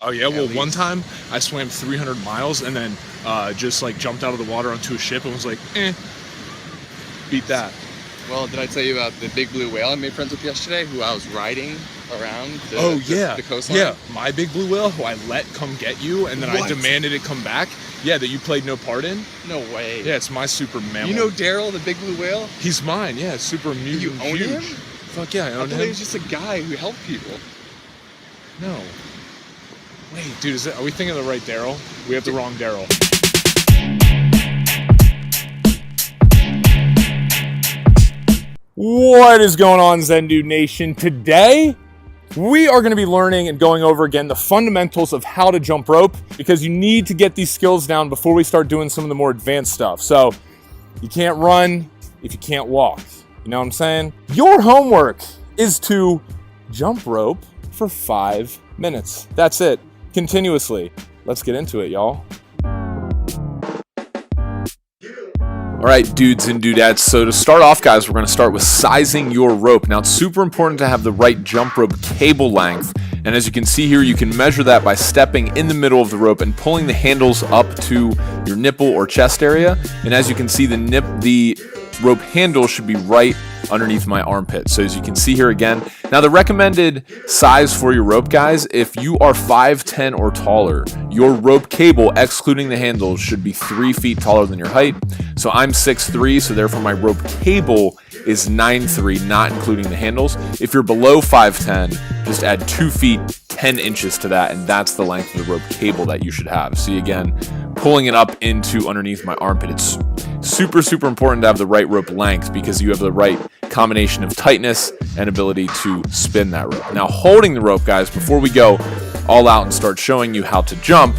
Oh yeah, well one time I swam 300 miles and then just like jumped out of the water onto a ship and was like, beat that. Well, did I tell you about the big blue whale I made friends with yesterday, who I was riding around the coastline? Yeah, my big blue whale, who I let come get you, and then I demanded it come back. Yeah, that you played no part in. No way. Yeah, it's my super mammal. You know Daryl, the big blue whale? He's mine, yeah, super mutant. You own him? Fuck yeah, I own him. I thought he was just a guy who helped people. No. Wait, dude, are we thinking of the right Daryl? We have the wrong Daryl. What is going on, Zen Dude Nation? Today, we are going to be learning and going over again the fundamentals of how to jump rope, because you need to get these skills down before we start doing some of the more advanced stuff. So, you can't run if you can't walk. You know what I'm saying? Your homework is to jump rope for 5 minutes. That's it. Continuously. Let's get into it, y'all. All right, dudes and dudettes. So to start off, guys, we're going to start with sizing your rope. Now, it's super important to have the right jump rope cable length. And as you can see here, you can measure that by stepping in the middle of the rope and pulling the handles up to your nipple or chest area. And as you can see, the rope handle should be right underneath my armpit. So as you can see here again, now the recommended size for your rope, guys, if you are 5'10" or taller, your rope cable, excluding the handles, should be 3 feet taller than your height. So I'm 6'3", so therefore my rope cable is 9'3", not including the handles. If you're below 5'10", just add 2 feet 10 inches to that, and that's the length of the rope cable that you should have. See, again, pulling it up into underneath my armpit. It's super important to have the right rope length, because you have the right combination of tightness and ability to spin that rope. Now, holding the rope, guys, before we go all out and start showing you how to jump,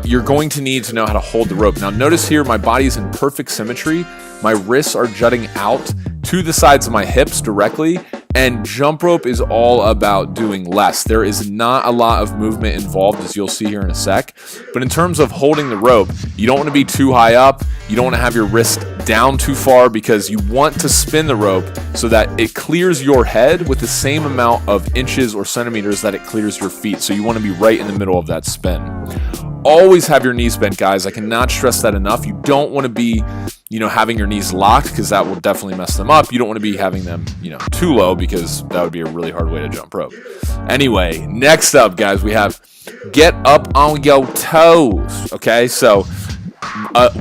you're going to need to know how to hold the rope. Now, notice here my body is in perfect symmetry. My wrists are jutting out to the sides of my hips directly, and jump rope is all about doing less. There is not a lot of movement involved, as you'll see here in a sec. But in terms of holding the rope, you don't want to be too high up. You don't want to have your wrist down too far, because you want to spin the rope so that it clears your head with the same amount of inches or centimeters that it clears your feet. So you want to be right in the middle of that spin. Always have your knees bent, guys. I cannot stress that enough. You don't want to be, having your knees locked, because that will definitely mess them up. You don't want to be having them, too low, because that would be a really hard way to jump rope. Anyway, next up, guys, we have get up on your toes. Okay, so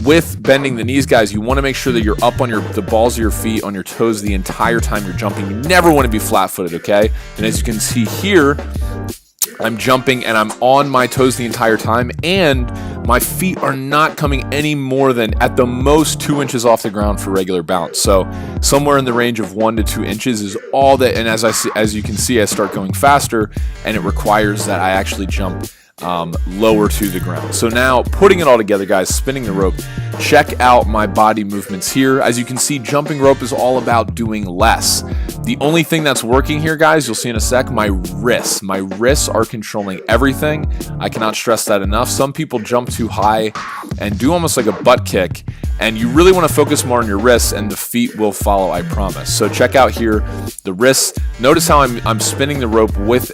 with bending the knees, guys, you want to make sure that you're up on the balls of your feet, on your toes the entire time you're jumping. You never want to be flat-footed, okay? And as you can see here, I'm jumping and I'm on my toes the entire time, and my feet are not coming any more than at the most 2 inches off the ground for regular bounce. So somewhere in the range of 1 to 2 inches is all that. And as you can see, I start going faster, and it requires that I actually jump lower to the ground. So now, putting it all together, guys, spinning the rope, check out my body movements here. As you can see, jumping rope is all about doing less. The only thing that's working here, guys, you'll see in a sec, my wrists. My wrists are controlling everything. I cannot stress that enough. Some people jump too high and do almost like a butt kick, and you really want to focus more on your wrists, and the feet will follow, I promise. So check out here the wrists. Notice how I'm spinning the rope with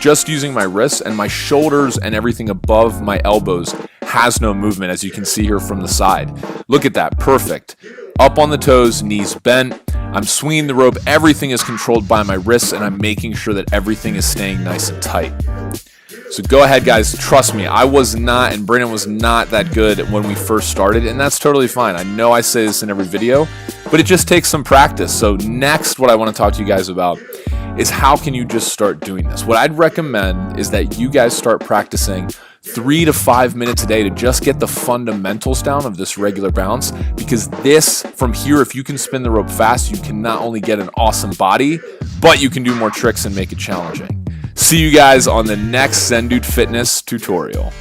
just using my wrists, and my shoulders and everything above my elbows has no movement, as you can see here from the side. Look at that, perfect. Up on the toes, knees bent. I'm swinging the rope. Everything is controlled by my wrists, and I'm making sure that everything is staying nice and tight. So go ahead, guys. Trust me, I was not, and Brandon was not that good when we first started, and that's totally fine. I know I say this in every video, but it just takes some practice. So next, what I want to talk to you guys about is how can you just start doing this? What I'd recommend is that you guys start practicing 3 to 5 minutes a day to just get the fundamentals down of this regular bounce, because this, from here, if you can spin the rope fast, you can not only get an awesome body, but you can do more tricks and make it challenging. See you guys on the next Zen Dude Fitness tutorial.